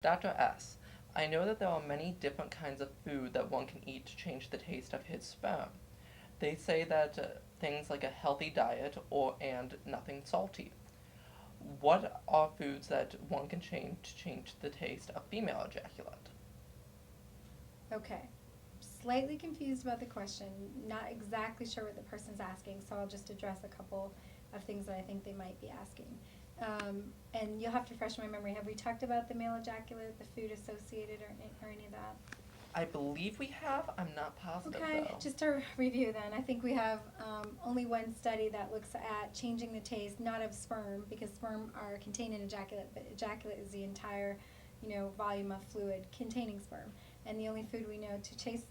Dr. S., I know that there are many different kinds of food that one can eat to change the taste of his sperm. They say that things like a healthy diet and nothing salty. What are foods that one can change to change the taste of female ejaculate? Okay. Slightly confused about the question, not exactly sure what the person's asking, so I'll just address a couple of things that I think they might be asking. And you'll have to refresh my memory. Have we talked about the male ejaculate, the food associated, or any of that? I believe we have. I'm not positive Okay, though. just to review then, I think we have only one study that looks at changing the taste, not of sperm, because sperm are contained in ejaculate, but ejaculate is the entire, volume of fluid containing sperm. And the only food we know to change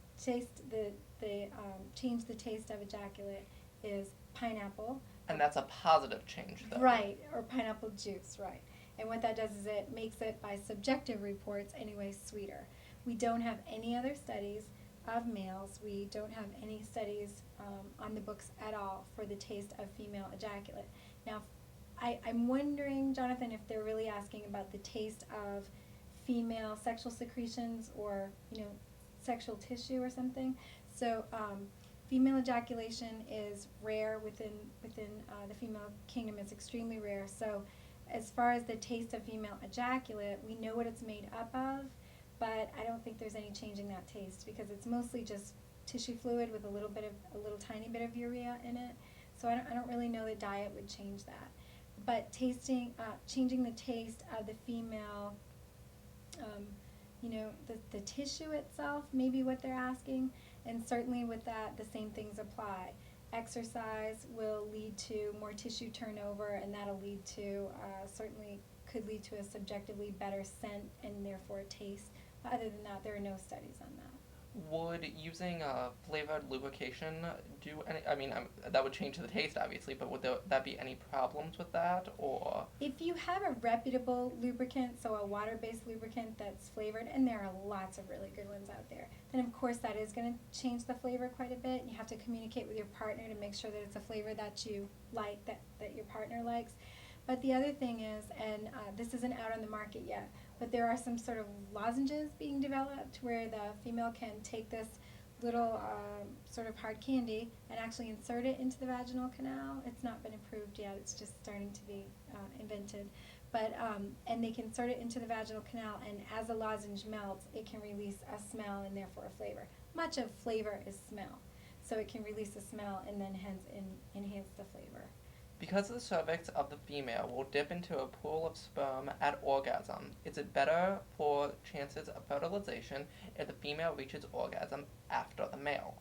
the taste of ejaculate is pineapple. And that's a positive change though. Right, or pineapple juice, right. And what that does is it makes it, by subjective reports anyway, sweeter. We don't have any other studies of males. We don't have any studies on the books at all for the taste of female ejaculate. Now, I'm wondering, Jonathan, if they're really asking about the taste of female sexual secretions or, sexual tissue or something. So, female ejaculation is rare within the female kingdom. It's extremely rare. So, as far as the taste of female ejaculate, we know what it's made up of, but I don't think there's any changing that taste because it's mostly just tissue fluid with a little tiny bit of urea in it. So I don't really know that diet would change that. But changing the taste of the female, the tissue itself, maybe what they're asking, and certainly with that, the same things apply. Exercise will lead to more tissue turnover, and that'll lead to, certainly could lead to a subjectively better scent and therefore taste. Other than that, there are no studies on that. Would using flavored lubrication do any? I mean, that would change the taste, obviously, but would that be any problems with that, or? If you have a reputable lubricant, so a water-based lubricant that's flavored, and there are lots of really good ones out there, then of course that is going to change the flavor quite a bit. You have to communicate with your partner to make sure that it's a flavor that you like, that your partner likes. But the other thing is, and this isn't out on the market yet, but there are some sort of lozenges being developed where the female can take this little sort of hard candy and actually insert it into the vaginal canal. It's not been approved yet. It's just starting to be invented. But and they can insert it into the vaginal canal, and as the lozenge melts, it can release a smell and therefore a flavor. Much of flavor is smell, so it can release a smell and then hence enhance the flavor. Because the cervix of the female will dip into a pool of sperm at orgasm, is it better for chances of fertilization if the female reaches orgasm after the male?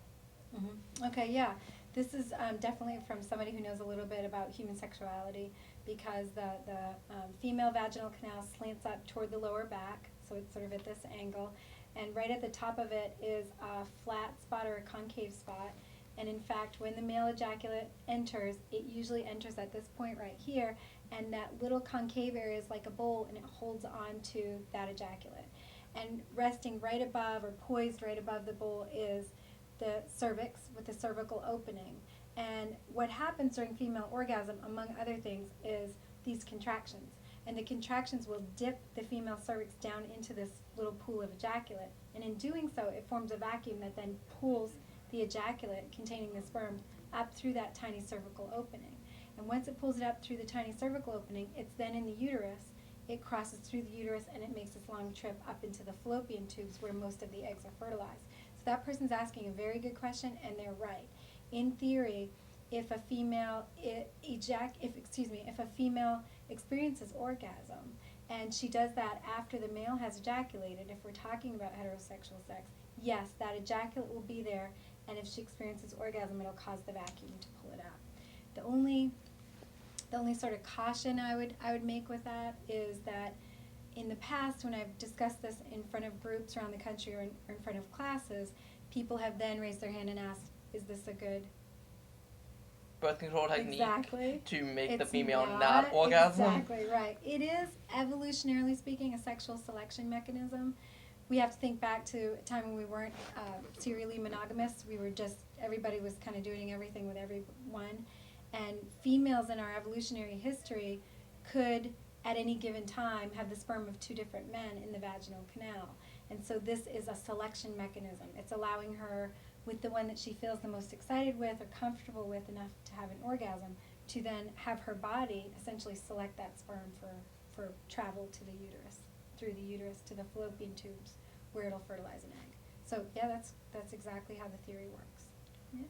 Okay, yeah. This is definitely from somebody who knows a little bit about human sexuality because the female vaginal canal slants up toward the lower back, so it's sort of at this angle. And right at the top of it is a flat spot or a concave spot. And in fact, when the male ejaculate enters, it usually enters at this point right here, and that little concave area is like a bowl, and it holds on to that ejaculate. And resting right above or poised right above the bowl is the cervix with the cervical opening. And what happens during female orgasm, among other things, is these contractions. And the contractions will dip the female cervix down into this little pool of ejaculate. And in doing so, it forms a vacuum that then pulls the ejaculate containing the sperm up through that tiny cervical opening. And once it pulls it up through the tiny cervical opening, it's then in the uterus. It crosses through the uterus and it makes this long trip up into the fallopian tubes where most of the eggs are fertilized. So that person's asking a very good question, and they're right. In theory, if a female if a female experiences orgasm and she does that after the male has ejaculated, if we're talking about heterosexual sex, yes, that ejaculate will be there, and if she experiences orgasm, it'll cause the vacuum to pull it out. The only sort of caution I would make with that is that in the past, when I've discussed this in front of groups around the country or in front of classes, people have then raised their hand and asked, "Is this a good Birth control technique exactly to make the it's female not orgasm? exactly right. It is, evolutionarily speaking, a sexual selection mechanism. We have to think back to a time when we weren't serially monogamous. We were just, everybody was kind of doing everything with everyone. And females in our evolutionary history could at any given time have the sperm of two different men in the vaginal canal. And so this is a selection mechanism. It's allowing her, with the one that she feels the most excited with or comfortable with enough to have an orgasm, to then have her body essentially select that sperm for travel to the uterus, through the uterus to the fallopian tubes, where it'll fertilize an egg. So yeah, that's exactly how the theory works. Yeah.